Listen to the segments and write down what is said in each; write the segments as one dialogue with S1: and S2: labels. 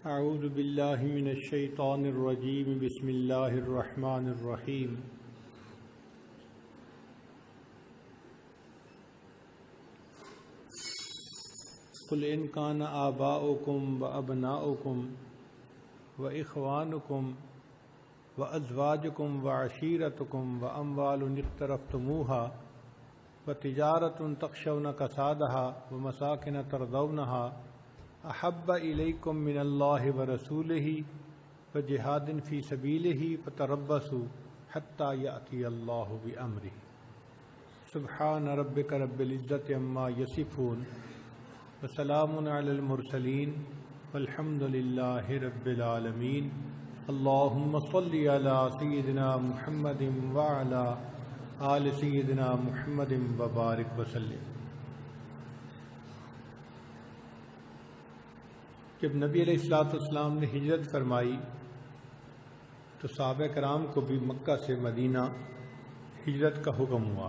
S1: اعوذ باللہ من الشیطان الرجیم بسم اللہ الرحمن الرحیم قل ان کان آباؤکم وابناؤکم واخوانکم وازواجکم وعشیرتکم واموال اقترفتموها وتجارۃ تخشون کسادها ومساکن ترضونها احب الیکم من اللہ ورسولہ وجہاد فی سبیلہ فتربصوا حتی یأتی اللہ بامرہ سبحان ربک رب العزۃ عما یصفون وسلام علی المرسلین والحمد للہ رب العالمین اللہم صل علی سیدنا محمد وعلی آل سیدنا محمد وبارک وسلم۔ جب نبی علیہ الصلوۃ والسلام نے ہجرت فرمائی تو صحابہ کرام کو بھی مکہ سے مدینہ ہجرت کا حکم ہوا۔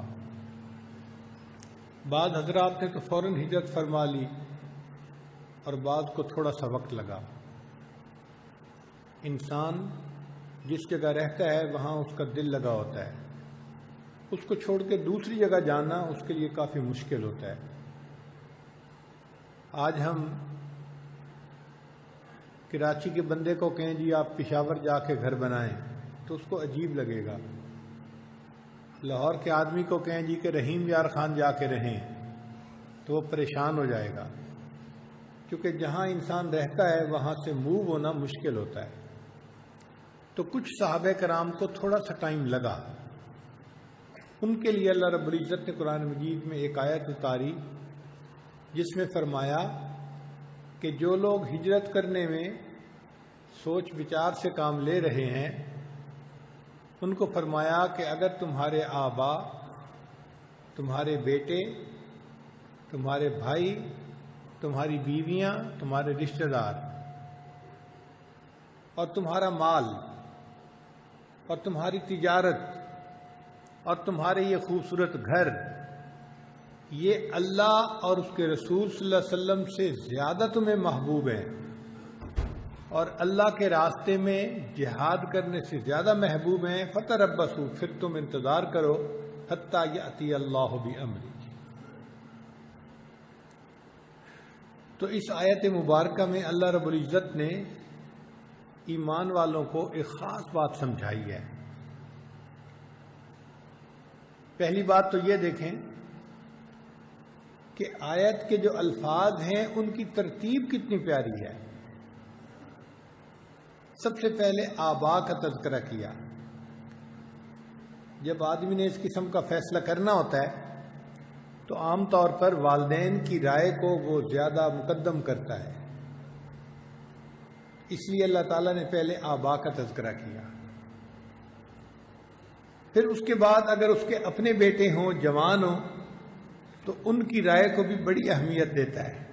S1: بعض حضرات نے تو فوراً ہجرت فرما لی اور بعض کو تھوڑا سا وقت لگا۔ انسان جس جگہ رہتا ہے وہاں اس کا دل لگا ہوتا ہے، اس کو چھوڑ کے دوسری جگہ جانا اس کے لیے کافی مشکل ہوتا ہے۔ آج ہم کراچی کے بندے کو کہیں جی آپ پشاور جا کے گھر بنائیں تو اس کو عجیب لگے گا۔ لاہور کے آدمی کو کہیں جی کہ رحیم یار خان جا کے رہیں تو وہ پریشان ہو جائے گا، کیونکہ جہاں انسان رہتا ہے وہاں سے موو ہونا مشکل ہوتا ہے۔ تو کچھ صحابہ کرام کو تھوڑا سا ٹائم لگا، ان کے لیے اللہ رب العزت نے قرآن مجید میں ایک آیت اتاری جس میں فرمایا کہ جو لوگ ہجرت کرنے میں سوچ بچار سے کام لے رہے ہیں ان کو فرمایا کہ اگر تمہارے آبا، تمہارے بیٹے، تمہارے بھائی، تمہاری بیویاں، تمہارے رشتہ دار اور تمہارا مال اور تمہاری تجارت اور تمہارے یہ خوبصورت گھر یہ اللہ اور اس کے رسول صلی اللہ علیہ وسلم سے زیادہ تمہیں محبوب ہیں اور اللہ کے راستے میں جہاد کرنے سے زیادہ محبوب ہیں، فتربصوا، پھر تم انتظار کرو حتی یأتی اللہ بامرہ۔ تو اس آیت مبارکہ میں اللہ رب العزت نے ایمان والوں کو ایک خاص بات سمجھائی ہے۔ پہلی بات تو یہ دیکھیں کہ آیت کے جو الفاظ ہیں ان کی ترتیب کتنی پیاری ہے۔ سب سے پہلے آبا کا تذکرہ کیا۔ جب آدمی نے اس قسم کا فیصلہ کرنا ہوتا ہے تو عام طور پر والدین کی رائے کو وہ زیادہ مقدم کرتا ہے، اس لیے اللہ تعالیٰ نے پہلے آبا کا تذکرہ کیا۔ پھر اس کے بعد اگر اس کے اپنے بیٹے ہوں، جوان ہوں، تو ان کی رائے کو بھی بڑی اہمیت دیتا ہے۔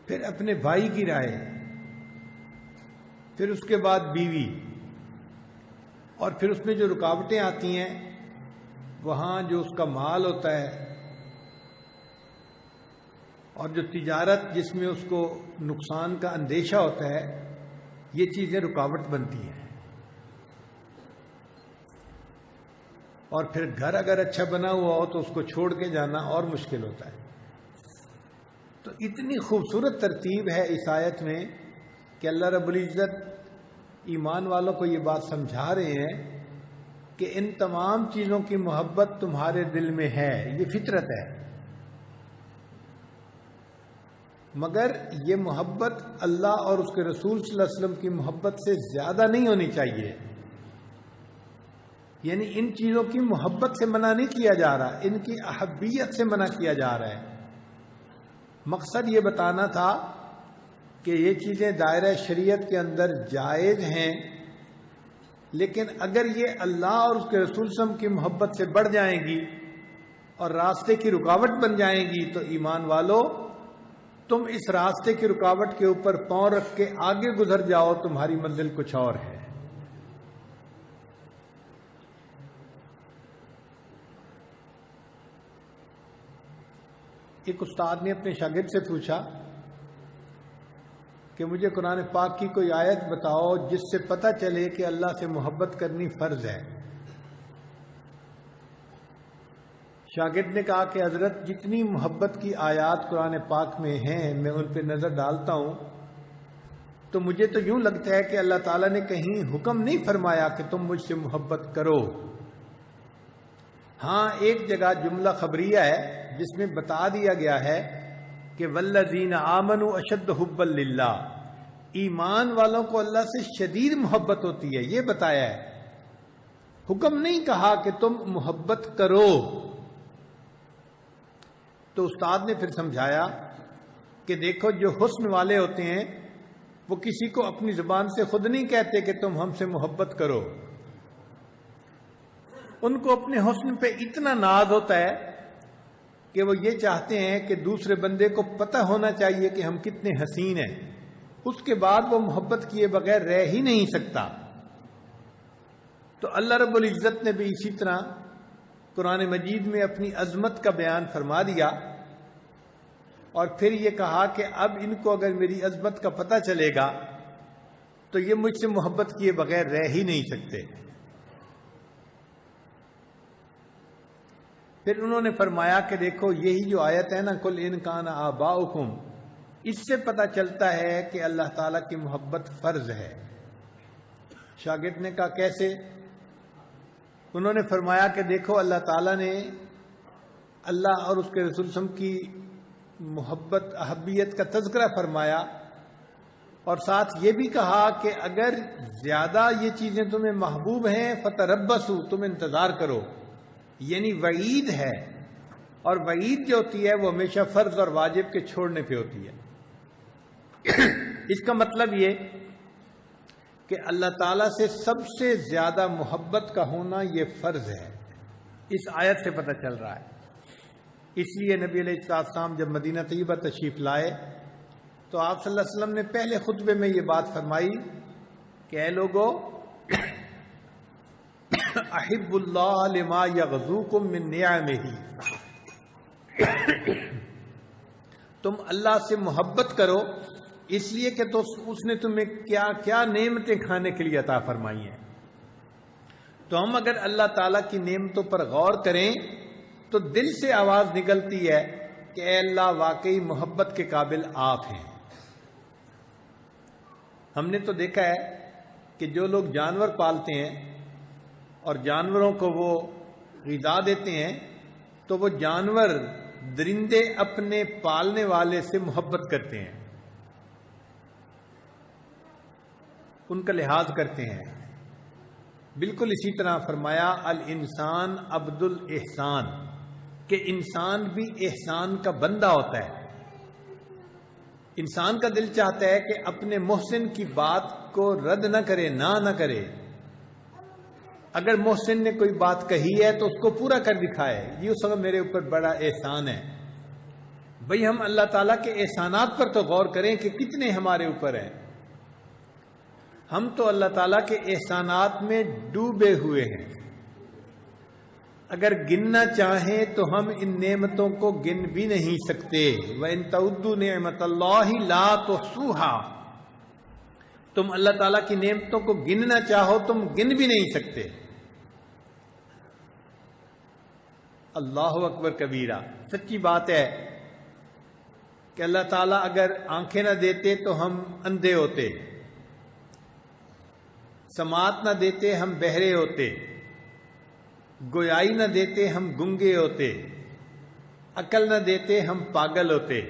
S1: پھر اپنے بھائی کی رائے، پھر اس کے بعد بیوی، اور پھر اس میں جو رکاوٹیں آتی ہیں وہاں جو اس کا مال ہوتا ہے اور جو تجارت جس میں اس کو نقصان کا اندیشہ ہوتا ہے، یہ چیزیں رکاوٹ بنتی ہیں۔ اور پھر گھر اگر اچھا بنا ہوا ہو تو اس کو چھوڑ کے جانا اور مشکل ہوتا ہے۔ تو اتنی خوبصورت ترتیب ہے اس آیت میں کہ اللہ رب العزت ایمان والوں کو یہ بات سمجھا رہے ہیں کہ ان تمام چیزوں کی محبت تمہارے دل میں ہے، یہ فطرت ہے، مگر یہ محبت اللہ اور اس کے رسول صلی اللہ علیہ وسلم کی محبت سے زیادہ نہیں ہونی چاہیے۔ یعنی ان چیزوں کی محبت سے منع نہیں کیا جا رہا، ان کی احبیت سے منع کیا جا رہا ہے۔ مقصد یہ بتانا تھا کہ یہ چیزیں دائرہ شریعت کے اندر جائز ہیں، لیکن اگر یہ اللہ اور اس کے رسول صلی اللہ علیہ وسلم کی محبت سے بڑھ جائیں گی اور راستے کی رکاوٹ بن جائیں گی تو ایمان والو تم اس راستے کی رکاوٹ کے اوپر پاؤں رکھ کے آگے گزر جاؤ، تمہاری منزل کچھ اور ہے۔ ایک استاد نے اپنے شاگرد سے پوچھا کہ مجھے قرآن پاک کی کوئی آیت بتاؤ جس سے پتہ چلے کہ اللہ سے محبت کرنی فرض ہے۔ شاگرد نے کہا کہ حضرت جتنی محبت کی آیات قرآن پاک میں ہیں میں ان پہ نظر ڈالتا ہوں تو مجھے تو یوں لگتا ہے کہ اللہ تعالیٰ نے کہیں حکم نہیں فرمایا کہ تم مجھ سے محبت کرو۔ ہاں ایک جگہ جملہ خبریہ ہے جس میں بتا دیا گیا ہے کہ والذین آمنوا اشد حبا للہ، ایمان والوں کو اللہ سے شدید محبت ہوتی ہے، یہ بتایا ہے، حکم نہیں کہا کہ تم محبت کرو۔ تو استاد نے پھر سمجھایا کہ دیکھو جو حسن والے ہوتے ہیں وہ کسی کو اپنی زبان سے خود نہیں کہتے کہ تم ہم سے محبت کرو، ان کو اپنے حسن پہ اتنا ناز ہوتا ہے کہ وہ یہ چاہتے ہیں کہ دوسرے بندے کو پتہ ہونا چاہیے کہ ہم کتنے حسین ہیں، اس کے بعد وہ محبت کیے بغیر رہ ہی نہیں سکتا۔ تو اللہ رب العزت نے بھی اسی طرح قرآن مجید میں اپنی عظمت کا بیان فرما دیا اور پھر یہ کہا کہ اب ان کو اگر میری عظمت کا پتہ چلے گا تو یہ مجھ سے محبت کیے بغیر رہ ہی نہیں سکتے۔ پھر انہوں نے فرمایا کہ دیکھو یہی جو آیت ہے نا قل ان کان آباؤکم، اس سے پتہ چلتا ہے کہ اللہ تعالیٰ کی محبت فرض ہے۔ شاگرد نے کہا کیسے؟ انہوں نے فرمایا کہ دیکھو اللہ تعالیٰ نے اللہ اور اس کے رسول صلی اللہ علیہ وسلم کی محبت احبیت کا تذکرہ فرمایا اور ساتھ یہ بھی کہا کہ اگر زیادہ یہ چیزیں تمہیں محبوب ہیں فتربصوا، تم انتظار کرو، یعنی وعید ہے، اور وعید جو ہوتی ہے وہ ہمیشہ فرض اور واجب کے چھوڑنے پہ ہوتی ہے۔ اس کا مطلب یہ کہ اللہ تعالیٰ سے سب سے زیادہ محبت کا ہونا یہ فرض ہے، اس آیت سے پتہ چل رہا ہے۔ اس لیے نبی علیہ السلام جب مدینہ طیبہ تشریف لائے تو آپ صلی اللہ علیہ وسلم نے پہلے خطبے میں یہ بات فرمائی کہ اے لوگو احب اللہ لما یغزوکم من نعمہ، تم اللہ سے محبت کرو اس لیے کہ تو اس نے تمہیں کیا کیا نعمتیں کھانے کے لیے عطا فرمائی ہیں۔ تو ہم اگر اللہ تعالیٰ کی نعمتوں پر غور کریں تو دل سے آواز نکلتی ہے کہ اے اللہ واقعی محبت کے قابل آپ ہیں۔ ہم نے تو دیکھا ہے کہ جو لوگ جانور پالتے ہیں اور جانوروں کو وہ غذا دیتے ہیں تو وہ جانور درندے اپنے پالنے والے سے محبت کرتے ہیں، ان کا لحاظ کرتے ہیں۔ بالکل اسی طرح فرمایا الانسان عبد الاحسان، کہ انسان بھی احسان کا بندہ ہوتا ہے۔ انسان کا دل چاہتا ہے کہ اپنے محسن کی بات کو رد نہ کرے، نہ کرے۔ اگر محسن نے کوئی بات کہی ہے تو اس کو پورا کر دکھائے، یہ اس وقت میرے اوپر بڑا احسان ہے۔ بھئی ہم اللہ تعالیٰ کے احسانات پر تو غور کریں کہ کتنے ہمارے اوپر ہیں۔ ہم تو اللہ تعالیٰ کے احسانات میں ڈوبے ہوئے ہیں، اگر گننا چاہیں تو ہم ان نعمتوں کو گن بھی نہیں سکتے۔ وَإِن تَعُدُّوا نِعْمَتَ اللَّهِ لَا تُحْصُوهَا، تم اللہ تعالیٰ کی نعمتوں کو گننا چاہو تم گن بھی نہیں سکتے۔ اللہ اکبر کبیرہ، سچی بات ہے کہ اللہ تعالیٰ اگر آنکھیں نہ دیتے تو ہم اندھے ہوتے، سماعت نہ دیتے ہم بہرے ہوتے، گویائی نہ دیتے ہم گنگے ہوتے، عقل نہ دیتے ہم پاگل ہوتے،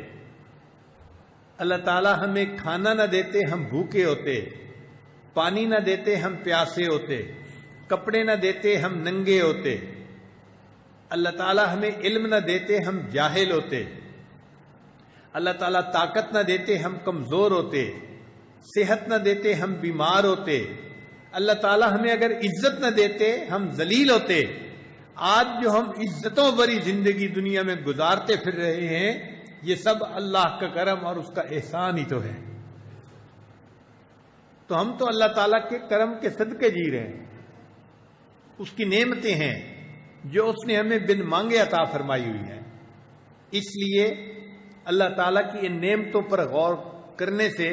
S1: اللہ تعالیٰ ہمیں کھانا نہ دیتے ہم بھوکے ہوتے، پانی نہ دیتے ہم پیاسے ہوتے، کپڑے نہ دیتے ہم ننگے ہوتے، اللہ تعالیٰ ہمیں علم نہ دیتے ہم جاہل ہوتے، اللہ تعالیٰ طاقت نہ دیتے ہم کمزور ہوتے، صحت نہ دیتے ہم بیمار ہوتے، اللہ تعالیٰ ہمیں اگر عزت نہ دیتے ہم ذلیل ہوتے۔ آج جو ہم عزتوں بری زندگی دنیا میں گزارتے پھر رہے ہیں یہ سب اللہ کا کرم اور اس کا احسان ہی تو ہے۔ تو ہم تو اللہ تعالیٰ کے کرم کے صدقے جی رہے ہیں، اس کی نعمتیں ہیں جو اس نے ہمیں بن مانگے عطا فرمائی ہوئی ہیں۔ اس لیے اللہ تعالیٰ کی ان نعمتوں پر غور کرنے سے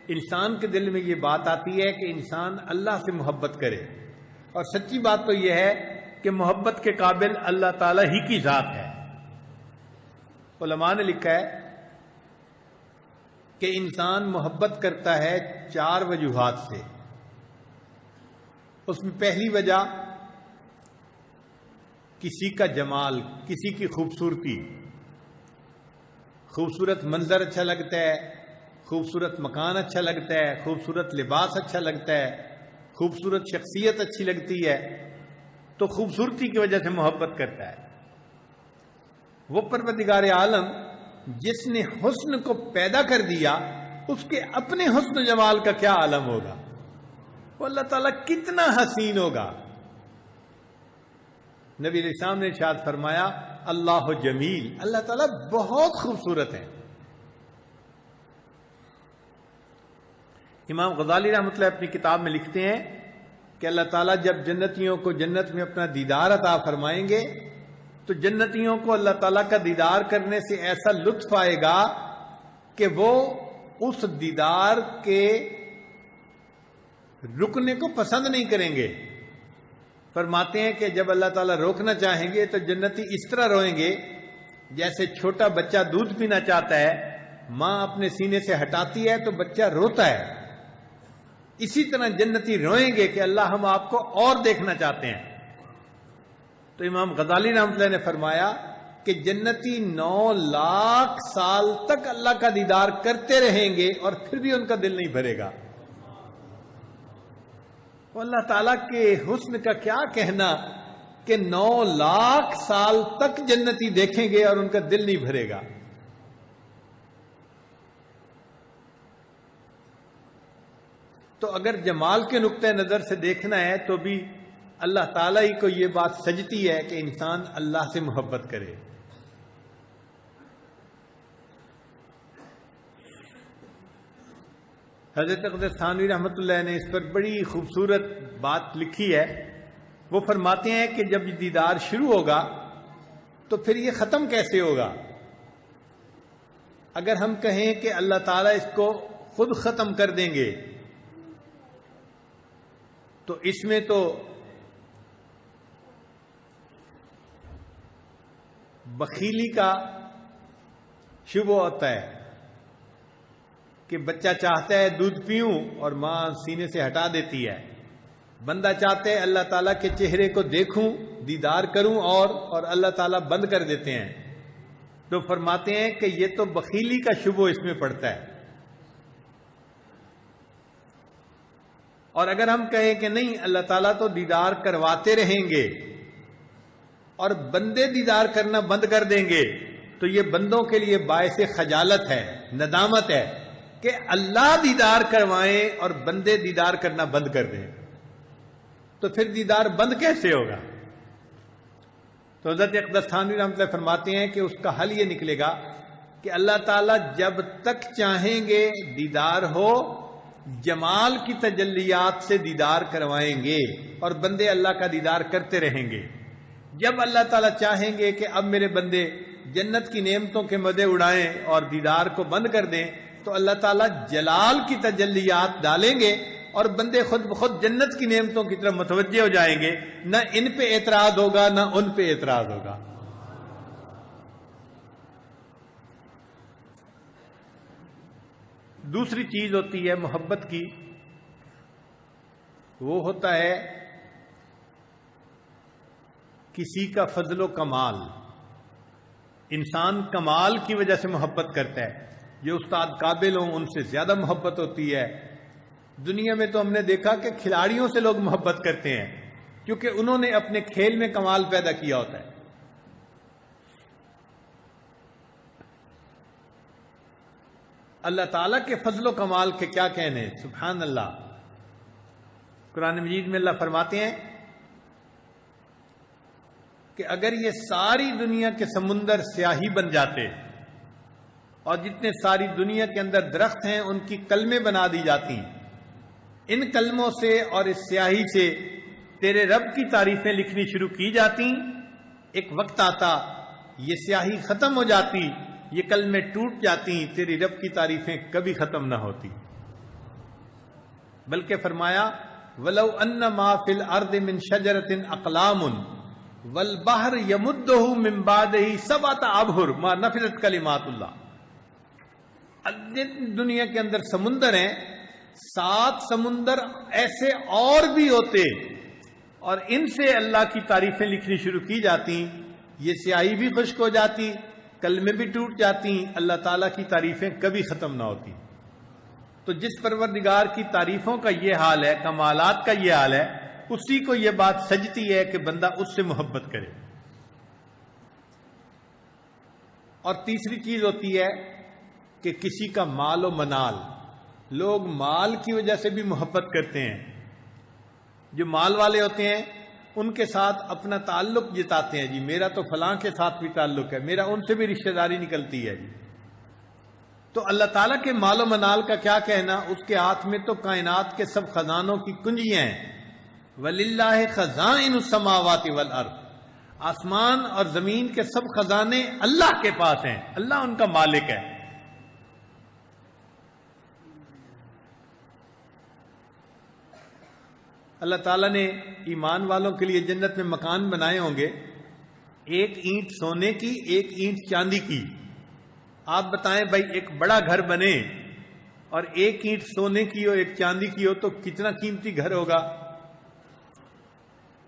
S1: انسان کے دل میں یہ بات آتی ہے کہ انسان اللہ سے محبت کرے، اور سچی بات تو یہ ہے کہ محبت کے قابل اللہ تعالیٰ ہی کی ذات ہے۔ علماء نے لکھا ہے کہ انسان محبت کرتا ہے 4 وجوہات سے۔ اس میں پہلی وجہ کسی کا جمال، کسی کی خوبصورتی، خوبصورت منظر اچھا لگتا ہے، خوبصورت مکان اچھا لگتا ہے، خوبصورت لباس اچھا لگتا ہے، خوبصورت شخصیت اچھی لگتی ہے، تو خوبصورتی کی وجہ سے محبت کرتا ہے۔ وہ پروردگار عالم جس نے حسن کو پیدا کر دیا، اس کے اپنے حسن و جمال کا کیا عالم ہوگا؟ وہ اللہ تعالیٰ کتنا حسین ہوگا۔ نبی علیہ السلام نے ارشاد فرمایا اللہ جمیل، اللہ تعالیٰ بہت خوبصورت ہے۔ امام غزالی رحمۃ اللہ اپنی کتاب میں لکھتے ہیں کہ اللہ تعالیٰ جب جنتیوں کو جنت میں اپنا دیدار عطا فرمائیں گے تو جنتیوں کو اللہ تعالیٰ کا دیدار کرنے سے ایسا لطف آئے گا کہ وہ اس دیدار کے رکنے کو پسند نہیں کریں گے۔ فرماتے ہیں کہ جب اللہ تعالیٰ روکنا چاہیں گے تو جنتی اس طرح روئیں گے جیسے چھوٹا بچہ دودھ پینا چاہتا ہے، ماں اپنے سینے سے ہٹاتی ہے تو بچہ روتا ہے، اسی طرح جنتی روئیں گے کہ اللہ ہم آپ کو اور دیکھنا چاہتے ہیں۔ تو امام غزالی رحمۃ اللہ نے فرمایا کہ جنتی 9 لاکھ سال تک اللہ کا دیدار کرتے رہیں گے اور پھر بھی ان کا دل نہیں بھرے گا۔ وہ اللہ تعالیٰ کے حسن کا کیا کہنا کہ 9 لاکھ سال تک جنتی دیکھیں گے اور ان کا دل نہیں بھرے گا۔ تو اگر جمال کے نقطہ نظر سے دیکھنا ہے تو بھی اللہ تعالیٰ ہی کو یہ بات سجتی ہے کہ انسان اللہ سے محبت کرے۔ حضرت اقدس تھانوی رحمۃ اللہ نے اس پر بڑی خوبصورت بات لکھی ہے۔ وہ فرماتے ہیں کہ جب دیدار شروع ہوگا تو پھر یہ ختم کیسے ہوگا؟ اگر ہم کہیں کہ اللہ تعالیٰ اس کو خود ختم کر دیں گے تو اس میں تو بخیلی کا شبہ ہوتا ہے کہ بچہ چاہتا ہے دودھ پیوں اور ماں سینے سے ہٹا دیتی ہے، بندہ چاہتا ہے اللہ تعالیٰ کے چہرے کو دیکھوں، دیدار کروں اور اللہ تعالیٰ بند کر دیتے ہیں۔ تو فرماتے ہیں کہ یہ تو بخیلی کا شبہ اس میں پڑتا ہے۔ اور اگر ہم کہیں کہ نہیں اللہ تعالیٰ تو دیدار کرواتے رہیں گے اور بندے دیدار کرنا بند کر دیں گے تو یہ بندوں کے لیے باعث خجالت ہے، ندامت ہے کہ اللہ دیدار کروائیں اور بندے دیدار کرنا بند کر دیں، تو پھر دیدار بند کیسے ہوگا؟ تو حضرت اقدس تھانوی رحمۃ اللہ فرماتے ہیں کہ اس کا حل یہ نکلے گا کہ اللہ تعالیٰ جب تک چاہیں گے دیدار ہو، جمال کی تجلیات سے دیدار کروائیں گے اور بندے اللہ کا دیدار کرتے رہیں گے۔ جب اللہ تعالیٰ چاہیں گے کہ اب میرے بندے جنت کی نعمتوں کے مزے اڑائیں اور دیدار کو بند کر دیں تو اللہ تعالیٰ جلال کی تجلیات ڈالیں گے اور بندے خود بخود جنت کی نعمتوں کی طرف متوجہ ہو جائیں گے، نہ ان پہ اعتراض ہوگا نہ ان پہ اعتراض ہوگا۔ دوسری چیز ہوتی ہے محبت کی، وہ ہوتا ہے کسی کا فضل و کمال۔ انسان کمال کی وجہ سے محبت کرتا ہے، جو استاد قابل ہوں ان سے زیادہ محبت ہوتی ہے۔ دنیا میں تو ہم نے دیکھا کہ کھلاڑیوں سے لوگ محبت کرتے ہیں کیونکہ انہوں نے اپنے کھیل میں کمال پیدا کیا ہوتا ہے۔ اللہ تعالیٰ کے فضل و کمال کے کیا کہنے، سبحان اللہ۔ قرآن مجید میں اللہ فرماتے ہیں کہ اگر یہ ساری دنیا کے سمندر سیاہی بن جاتے اور جتنے ساری دنیا کے اندر درخت ہیں ان کی کلمیں بنا دی جاتی، ان کلموں سے اور اس سیاہی سے تیرے رب کی تعریفیں لکھنی شروع کی جاتی، ایک وقت آتا یہ سیاہی ختم ہو جاتی، یہ کلمے ٹوٹ جاتی، تیری رب کی تعریفیں کبھی ختم نہ ہوتی۔ بلکہ فرمایا وَلَوْ أَنَّ مَا فِي الْأَرْضِ مِنْ شَجَرَةٍ أَقْلَامٌ وَالْبَحْرُ يَمُدُّهُ مِنْ بَعْدِهِ سَبْعَةَ أَبْحُرٍ مَا نَفِذَتْ كَلِمَاتُ اللَّهِ۔ دنیا کے اندر سمندر ہیں، 7 سمندر ایسے اور بھی ہوتے اور ان سے اللہ کی تعریفیں لکھنی شروع کی جاتی، یہ سیاہی بھی خشک ہو جاتی، کلمے بھی ٹوٹ جاتی، اللہ تعالیٰ کی تعریفیں کبھی ختم نہ ہوتی۔ تو جس پروردگار کی تعریفوں کا یہ حال ہے، کمالات کا یہ حال ہے، اسی کو یہ بات سجتی ہے کہ بندہ اس سے محبت کرے۔ اور تیسری چیز ہوتی ہے کہ کسی کا مال و منال، لوگ مال کی وجہ سے بھی محبت کرتے ہیں، جو مال والے ہوتے ہیں ان کے ساتھ اپنا تعلق جتاتے ہیں، جی میرا تو فلاں کے ساتھ بھی تعلق ہے، میرا ان سے بھی رشتہ داری نکلتی ہے جی۔ تو اللہ تعالیٰ کے مال و منال کا کیا کہنا، اس کے ہاتھ میں تو کائنات کے سب خزانوں کی کنجیاں ہیں۔ وَلِلَّهِ خَزَائِنُ السَّمَاوَاتِ وَالْأَرْضِ، آسمان اور زمین کے سب خزانے اللہ کے پاس ہیں، اللہ ان کا مالک ہے۔ اللہ تعالیٰ نے ایمان والوں کے لیے جنت میں مکان بنائے ہوں گے، ایک اینٹ سونے کی، ایک اینٹ چاندی کی۔ آپ بتائیں بھائی ایک بڑا گھر بنے اور ایک اینٹ سونے کی ہو ایک چاندی کی ہو تو کتنا قیمتی گھر ہوگا۔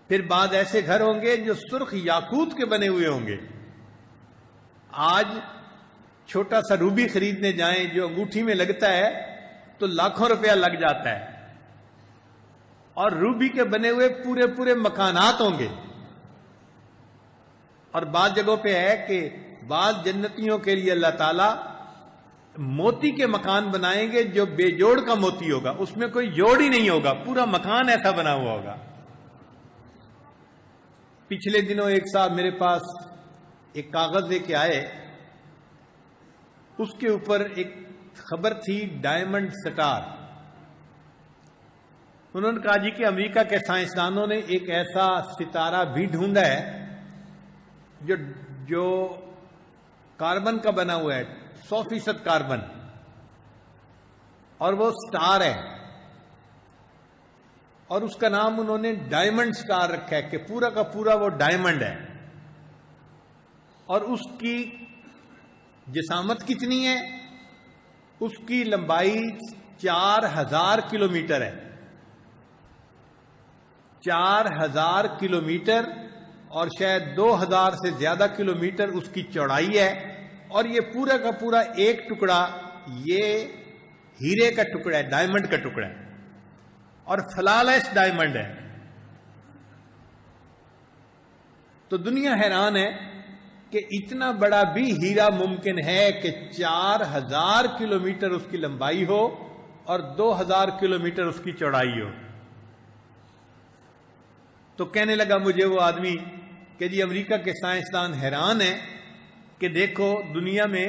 S1: پھر بعد ایسے گھر ہوں گے جو سرخ یاقوت کے بنے ہوئے ہوں گے۔ آج چھوٹا سا روبی خریدنے جائیں جو انگوٹھی میں لگتا ہے تو لاکھوں روپیہ لگ جاتا ہے، اور روبی کے بنے ہوئے پورے پورے مکانات ہوں گے۔ اور بعض جگہوں پہ ہے کہ بعض جنتیوں کے لیے اللہ تعالیٰ موتی کے مکان بنائیں گے جو بے جوڑ کا موتی ہوگا، اس میں کوئی جوڑ ہی نہیں ہوگا، پورا مکان ایسا بنا ہوا ہوگا۔ پچھلے دنوں ایک صاحب میرے پاس ایک کاغذ لے کے آئے، اس کے اوپر ایک خبر تھی ڈائمنڈ سٹار۔ انہوں نے کہا جی کہ امریکہ کے سائنسدانوں نے ایک ایسا ستارہ بھی ڈھونڈا ہے جو کاربن کا بنا ہوا ہے، 100% کاربن، اور وہ سٹار ہے، اور اس کا نام انہوں نے ڈائمنڈ سٹار رکھا ہے کہ پورا کا پورا وہ ڈائمنڈ ہے۔ اور اس کی جسامت کتنی ہے؟ اس کی لمبائی 4000 کلومیٹر ہے، 4000 کلومیٹر، اور شاید 2000 سے زیادہ کلومیٹر اس کی چوڑائی ہے، اور یہ پورا کا پورا ایک ٹکڑا یہ ہیرے کا ٹکڑا ہے، ڈائمنڈ کا ٹکڑا ہے، اور فلالیس ڈائمنڈ ہے۔ تو دنیا حیران ہے کہ اتنا بڑا بھی ہیرا ممکن ہے کہ 4000 کلومیٹر اس کی لمبائی ہو اور 2000 کلومیٹر اس کی چوڑائی ہو۔ تو کہنے لگا مجھے وہ آدمی کہ جی امریکہ کے سائنسدان حیران ہیں کہ دیکھو دنیا میں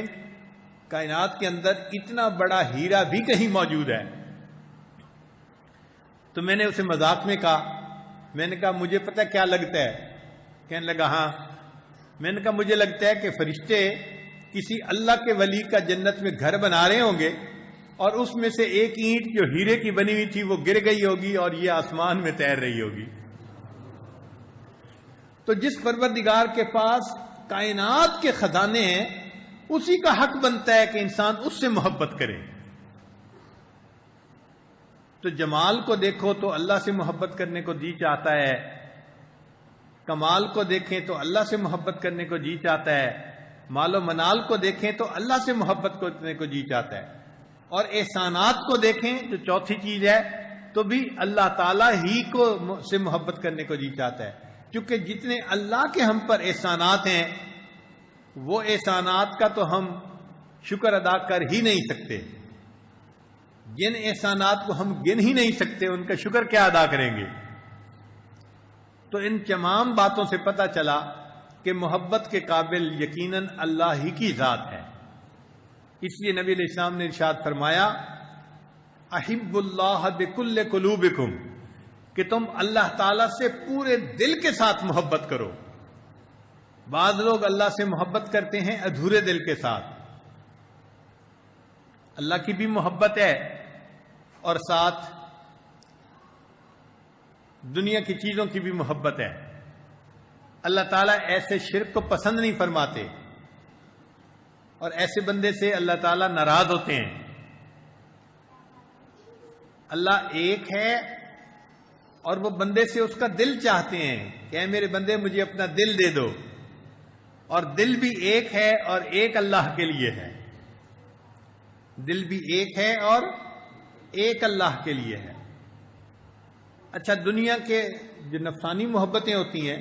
S1: کائنات کے اندر اتنا بڑا ہیرا بھی کہیں موجود ہے۔ تو میں نے اسے مذاق میں کہا، میں نے کہا مجھے پتہ کیا لگتا ہے؟ کہنے لگا ہاں۔ میں نے کہا مجھے لگتا ہے کہ فرشتے کسی اللہ کے ولی کا جنت میں گھر بنا رہے ہوں گے، اور اس میں سے ایک اینٹ جو ہیرے کی بنی ہوئی تھی وہ گر گئی ہوگی اور یہ آسمان میں تیر رہی ہوگی۔ تو جس پروردگار کے پاس کائنات کے خزانے ہیں اسی کا حق بنتا ہے کہ انسان اس سے محبت کرے۔ تو جمال کو دیکھو تو اللہ سے محبت کرنے کو جی چاہتا ہے، کمال کو دیکھیں تو اللہ سے محبت کرنے کو جی چاہتا ہے، مال و منال کو دیکھیں تو اللہ سے محبت کرنے کو جی چاہتا ہے، اور احسانات کو دیکھیں جو چوتھی چیز ہے تو بھی اللہ تعالیٰ ہی کو سے محبت کرنے کو جی چاہتا ہے، کیونکہ جتنے اللہ کے ہم پر احسانات ہیں وہ احسانات کا تو ہم شکر ادا کر ہی نہیں سکتے، جن احسانات کو ہم گن ہی نہیں سکتے ان کا شکر کیا ادا کریں گے۔ تو ان تمام باتوں سے پتہ چلا کہ محبت کے قابل یقیناً اللہ ہی کی ذات ہے۔ اس لیے نبی علیہ السلام نے ارشاد فرمایا احب اللہ بکل قلوبکم، کہ تم اللہ تعالی سے پورے دل کے ساتھ محبت کرو۔ بعض لوگ اللہ سے محبت کرتے ہیں ادھورے دل کے ساتھ. اللہ کی بھی محبت ہے اور ساتھ دنیا کی چیزوں کی بھی محبت ہے. اللہ تعالیٰ ایسے شرک کو پسند نہیں فرماتے اور ایسے بندے سے اللہ تعالیٰ ناراض ہوتے ہیں. اللہ ایک ہے اور وہ بندے سے اس کا دل چاہتے ہیں کہ اے میرے بندے مجھے اپنا دل دے دو. اور دل بھی ایک ہے اور ایک اللہ کے لیے ہے. دل بھی ایک ہے اور ایک اللہ کے لیے ہے. اچھا، دنیا کے جو نفسانی محبتیں ہوتی ہیں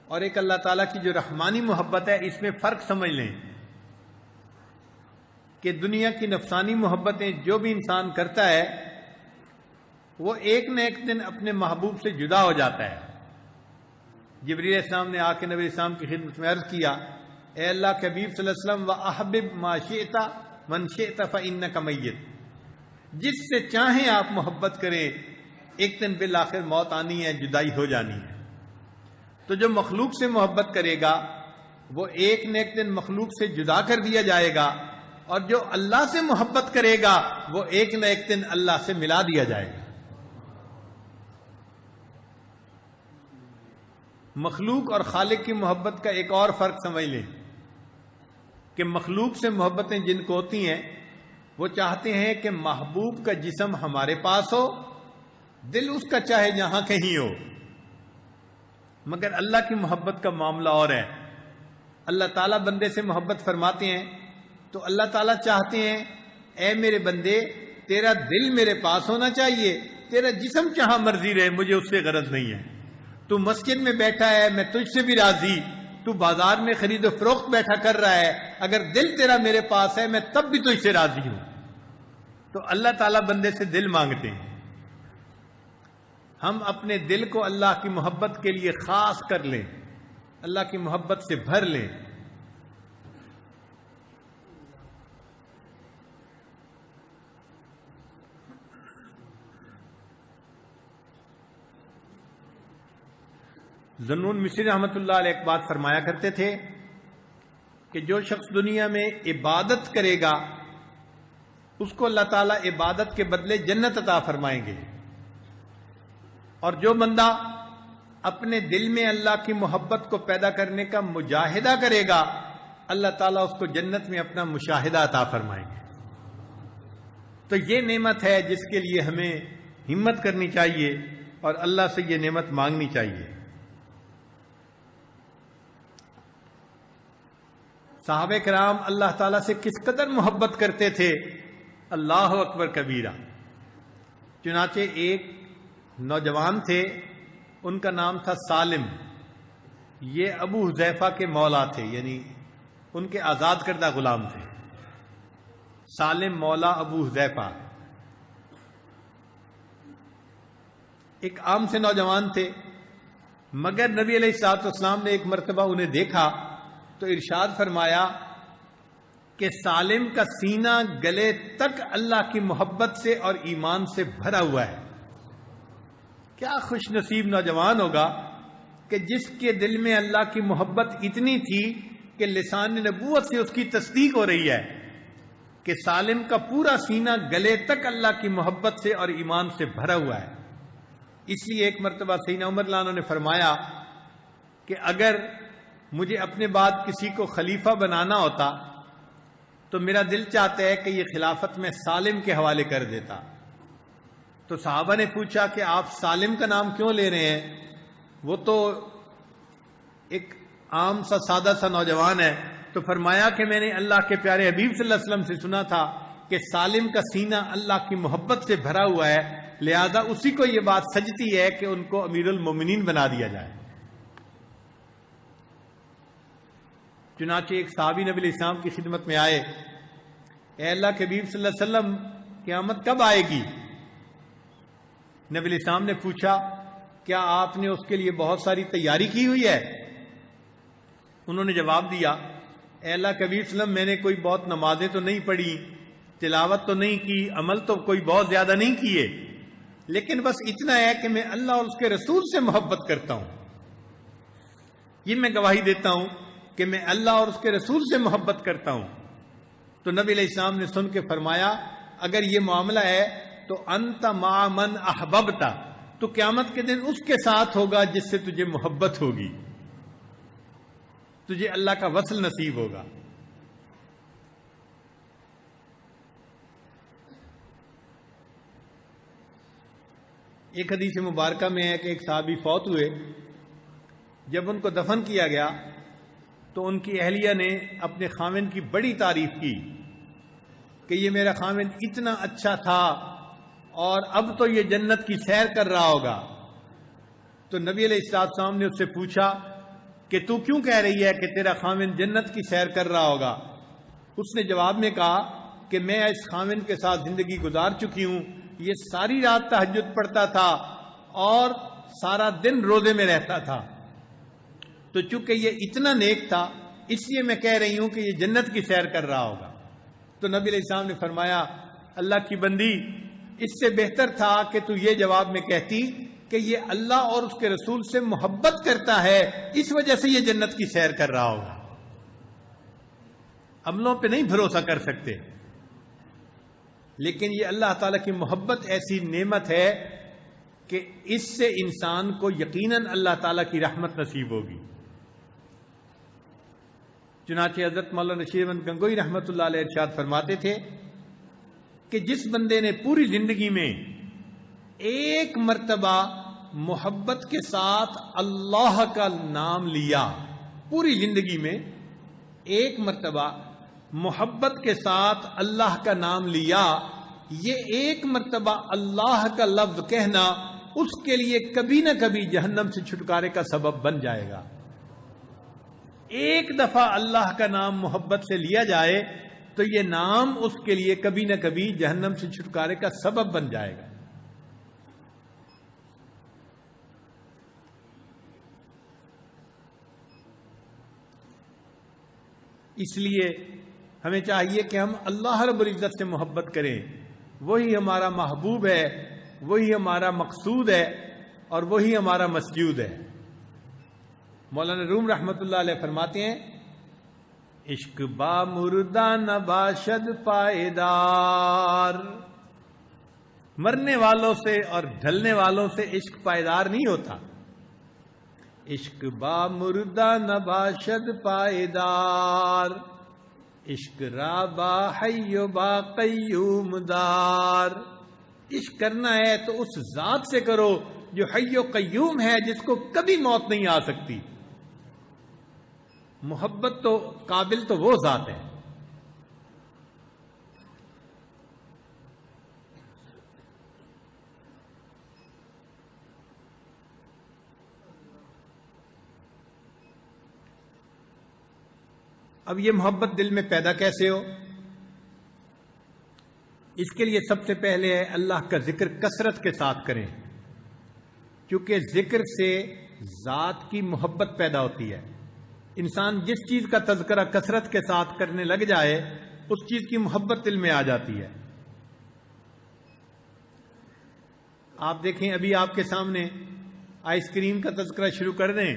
S1: اور ایک اللہ تعالیٰ کی جو رحمانی محبت ہے، اس میں فرق سمجھ لیں کہ دنیا کی نفسانی محبتیں جو بھی انسان کرتا ہے وہ ایک نہ ایک دن اپنے محبوب سے جدا ہو جاتا ہے. جبریل علیہ السلام نے آ کے نبی السلام کی خدمت میں عرض کیا، اے اللہ کے حبیب صلی اللہ علیہ وسلم وَأَحْبِبْ مَا شِئْتَ مَنْ شِئْتَ فَإِنَّكَ مَيِّتٌ. جس سے چاہیں آپ محبت کریں، ایک دن بالآخر موت آنی ہے، جدائی ہو جانی ہے. تو جو مخلوق سے محبت کرے گا وہ ایک نہ ایک دن مخلوق سے جدا کر دیا جائے گا، اور جو اللہ سے محبت کرے گا وہ ایک نہ ایک دن اللہ سے ملا دیا جائے گا. مخلوق اور خالق کی محبت کا ایک اور فرق سمجھ لیں کہ مخلوق سے محبتیں جن کو ہوتی ہیں وہ چاہتے ہیں کہ محبوب کا جسم ہمارے پاس ہو، دل اس کا چاہے جہاں کہیں ہو. مگر اللہ کی محبت کا معاملہ اور ہے. اللہ تعالیٰ بندے سے محبت فرماتے ہیں تو اللہ تعالیٰ چاہتے ہیں اے میرے بندے تیرا دل میرے پاس ہونا چاہیے، تیرا جسم جہاں مرضی رہے، مجھے اس سے غرض نہیں ہے. تو مسجد میں بیٹھا ہے، میں تجھ سے بھی راضی. تو بازار میں خرید و فروخت بیٹھا کر رہا ہے، اگر دل تیرا میرے پاس ہے میں تب بھی تجھ سے راضی ہوں. تو اللہ تعالیٰ بندے سے دل مانگتے ہیں. ہم اپنے دل کو اللہ کی محبت کے لیے خاص کر لیں، اللہ کی محبت سے بھر لیں. ذنون مصری رحمۃ اللہ علیہ ایک بات فرمایا کرتے تھے کہ جو شخص دنیا میں عبادت کرے گا اس کو اللہ تعالیٰ عبادت کے بدلے جنت عطا فرمائیں گے، اور جو بندہ اپنے دل میں اللہ کی محبت کو پیدا کرنے کا مجاہدہ کرے گا اللہ تعالیٰ اس کو جنت میں اپنا مشاہدہ عطا فرمائیں گے. تو یہ نعمت ہے جس کے لیے ہمیں ہمت کرنی چاہیے اور اللہ سے یہ نعمت مانگنی چاہیے. صحابہ کرام اللہ تعالیٰ سے کس قدر محبت کرتے تھے، اللہ اکبر کبیرہ. چنانچہ ایک نوجوان تھے، ان کا نام تھا سالم. یہ ابو حذیفہ کے مولا تھے، یعنی ان کے آزاد کردہ غلام تھے. سالم مولا ابو حذیفہ ایک عام سے نوجوان تھے، مگر نبی علیہ الصلوۃ والسلام نے ایک مرتبہ انہیں دیکھا تو ارشاد فرمایا کہ سالم کا سینہ گلے تک اللہ کی محبت سے اور ایمان سے بھرا ہوا ہے. کیا خوش نصیب نوجوان ہوگا کہ جس کے دل میں اللہ کی محبت اتنی تھی کہ لسان نبوت سے اس کی تصدیق ہو رہی ہے کہ سالم کا پورا سینہ گلے تک اللہ کی محبت سے اور ایمان سے بھرا ہوا ہے. اس لیے ایک مرتبہ سیدنا عمر رضی اللہ عنہ نے فرمایا کہ اگر مجھے اپنے بعد کسی کو خلیفہ بنانا ہوتا تو میرا دل چاہتا ہے کہ یہ خلافت میں سالم کے حوالے کر دیتا. تو صحابہ نے پوچھا کہ آپ سالم کا نام کیوں لے رہے ہیں، وہ تو ایک عام سا سادہ سا نوجوان ہے. تو فرمایا کہ میں نے اللہ کے پیارے حبیب صلی اللہ علیہ وسلم سے سنا تھا کہ سالم کا سینہ اللہ کی محبت سے بھرا ہوا ہے، لہذا اسی کو یہ بات سجتی ہے کہ ان کو امیر المومنین بنا دیا جائے. چنانچہ ایک صحابی نبی علیہ السلام کی خدمت میں آئے، اے اللہ کے حبیب صلی اللہ علیہ وسلم قیامت کب آئے گی؟ نبی علیہ السلام نے پوچھا کیا آپ نے اس کے لیے بہت ساری تیاری کی ہوئی ہے؟ انہوں نے جواب دیا اے اللہ کے حبیب صلی اللہ علیہ وسلم میں نے کوئی بہت نمازیں تو نہیں پڑھی، تلاوت تو نہیں کی، عمل تو کوئی بہت زیادہ نہیں کیے، لیکن بس اتنا ہے کہ میں اللہ اور اس کے رسول سے محبت کرتا ہوں. یہ میں گواہی دیتا ہوں کہ میں اللہ اور اس کے رسول سے محبت کرتا ہوں. تو نبی علیہ السلام نے سن کے فرمایا اگر یہ معاملہ ہے تو انت مع من احببت، تو قیامت کے دن اس کے ساتھ ہوگا جس سے تجھے محبت ہوگی، تجھے اللہ کا وصل نصیب ہوگا. ایک حدیث مبارکہ میں ہے کہ ایک صحابی فوت ہوئے. جب ان کو دفن کیا گیا تو ان کی اہلیہ نے اپنے خاوند کی بڑی تعریف کی کہ یہ میرا خاوند اتنا اچھا تھا اور اب تو یہ جنت کی سیر کر رہا ہوگا. تو نبی علیہ السلام نے اس سے پوچھا کہ تو کیوں کہہ رہی ہے کہ تیرا خاوند جنت کی سیر کر رہا ہوگا؟ اس نے جواب میں کہا کہ میں اس خاوند کے ساتھ زندگی گزار چکی ہوں، یہ ساری رات تہجد پڑھتا تھا اور سارا دن روزے میں رہتا تھا، تو چونکہ یہ اتنا نیک تھا اس لیے میں کہہ رہی ہوں کہ یہ جنت کی سیر کر رہا ہوگا. تو نبی علیہ السلام نے فرمایا اللہ کی بندی، اس سے بہتر تھا کہ تو یہ جواب میں کہتی کہ یہ اللہ اور اس کے رسول سے محبت کرتا ہے اس وجہ سے یہ جنت کی سیر کر رہا ہوگا. عملوں پہ نہیں بھروسہ کر سکتے، لیکن یہ اللہ تعالیٰ کی محبت ایسی نعمت ہے کہ اس سے انسان کو یقیناً اللہ تعالیٰ کی رحمت نصیب ہوگی. چنانچہ حضرت مولانا نشیر احمد گنگوئی رحمۃ اللہ علیہ ارشاد فرماتے تھے کہ جس بندے نے پوری زندگی میں ایک مرتبہ محبت کے ساتھ اللہ کا نام لیا، پوری زندگی میں ایک مرتبہ محبت کے ساتھ اللہ کا نام لیا، یہ ایک مرتبہ اللہ کا لفظ کہنا اس کے لیے کبھی نہ کبھی جہنم سے چھٹکارے کا سبب بن جائے گا. ایک دفعہ اللہ کا نام محبت سے لیا جائے تو یہ نام اس کے لیے کبھی نہ کبھی جہنم سے چھٹکارے کا سبب بن جائے گا. اس لیے ہمیں چاہیے کہ ہم اللہ رب العزت سے محبت کریں، وہی ہمارا محبوب ہے، وہی ہمارا مقصود ہے اور وہی ہمارا مسجود ہے. مولانا روم رحمت اللہ علیہ فرماتے ہیں عشق با مردہ نباشد پائیدار، مرنے والوں سے اور ڈھلنے والوں سے عشق پائیدار نہیں ہوتا. عشق با مردہ نباشد پائیدار، عشق را با حی و با قیوم دار. عشق کرنا ہے تو اس ذات سے کرو جو حی و قیوم ہے، جس کو کبھی موت نہیں آ سکتی. محبت تو قابل تو وہ ذات ہے. اب یہ محبت دل میں پیدا کیسے ہو؟ اس کے لیے سب سے پہلے ہے اللہ کا ذکر کثرت کے ساتھ کریں، کیونکہ ذکر سے ذات کی محبت پیدا ہوتی ہے. انسان جس چیز کا تذکرہ کثرت کے ساتھ کرنے لگ جائے اس چیز کی محبت دل میں آ جاتی ہے. آپ دیکھیں ابھی آپ کے سامنے آئس کریم کا تذکرہ شروع کر دیں